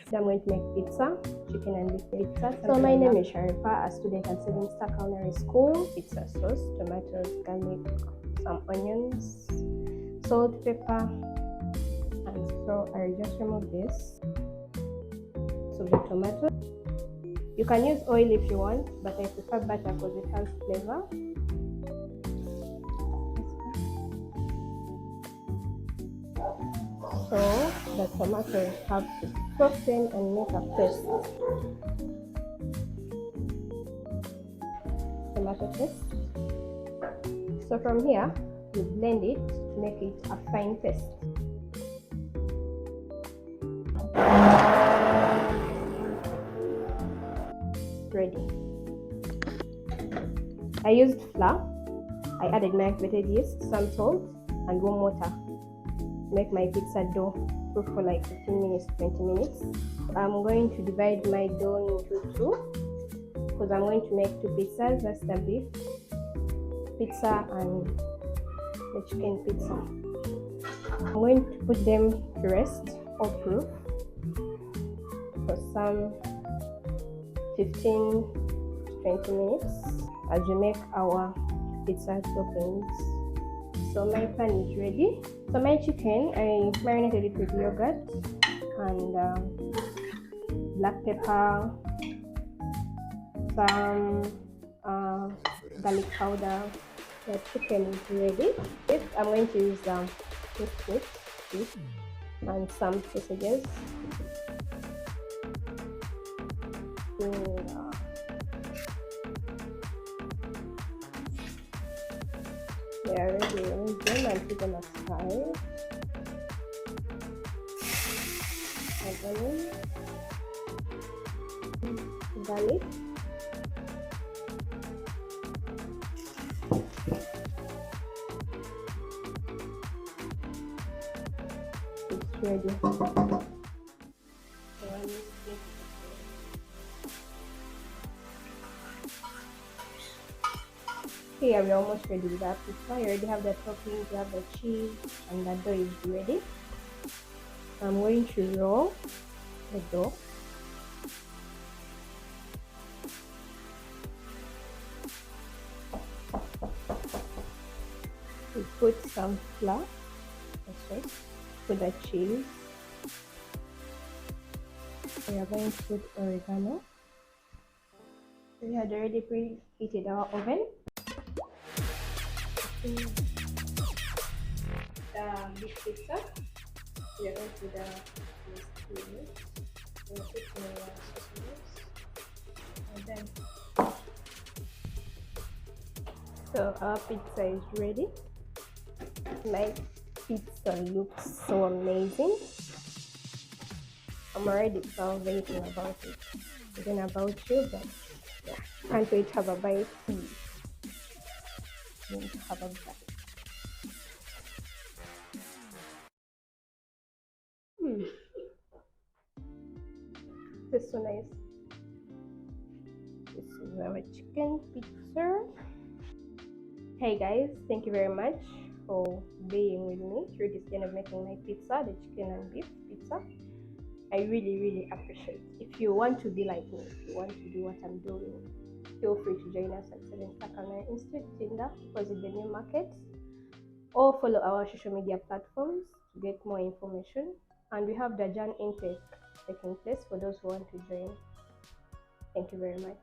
So I'm going to make pizza, chicken and beef pizza. So my name is Sharifa, a student at Seven Star Culinary School. Pizza sauce, tomatoes, garlic, some onions, salt, pepper, and so I just remove this. So the tomato. You can use oil if you want, but I prefer butter because it has flavor. So the tomatoes have to soften and make a paste. Tomato paste. So from here, you blend it to make it a fine paste. Ready. I used flour. I added my activated yeast, some salt, and warm water. Make my pizza dough cook for like 15 minutes, 20 minutes. I'm going to divide my dough into two because I'm going to make two pizzas. That's the beef pizza and the chicken pizza. I'm going to put them to rest or proof for some 15 to 20 minutes as we make our pizza toppings. So my pan is ready. So my chicken, I marinated it with yogurt and black pepper, some garlic powder. The chicken is ready. I'm going to use fish and some sausages. They are ready. Remove them and put them aside. Add onion, garlic, it's ready. Here we're almost ready with our pizza. You already have the toppings, you have the cheese, and the dough is ready. I'm going to roll the dough. We put some flour, that's right. Put the cheese. We are going to put oregano. We had already preheated our oven. The beef pizza. We are going to put the sausages. And then so our pizza is ready. My pizza looks so amazing. I'm already salivating about it. Again about you, but yeah, can't wait to have a bite. Going to have a bite. This is so nice. This is our chicken pizza. Hey guys, thank you very much for being with me through this journey of making my pizza, the chicken and beef pizza. I really appreciate it. If you want to be like me, if you want to do what I'm doing, feel free to join us at 7 Star Culinary Institute, Tinder, visit the new market, or follow our social media platforms to get more information. And we have the Jan intake taking place for those who want to join. Thank you very much.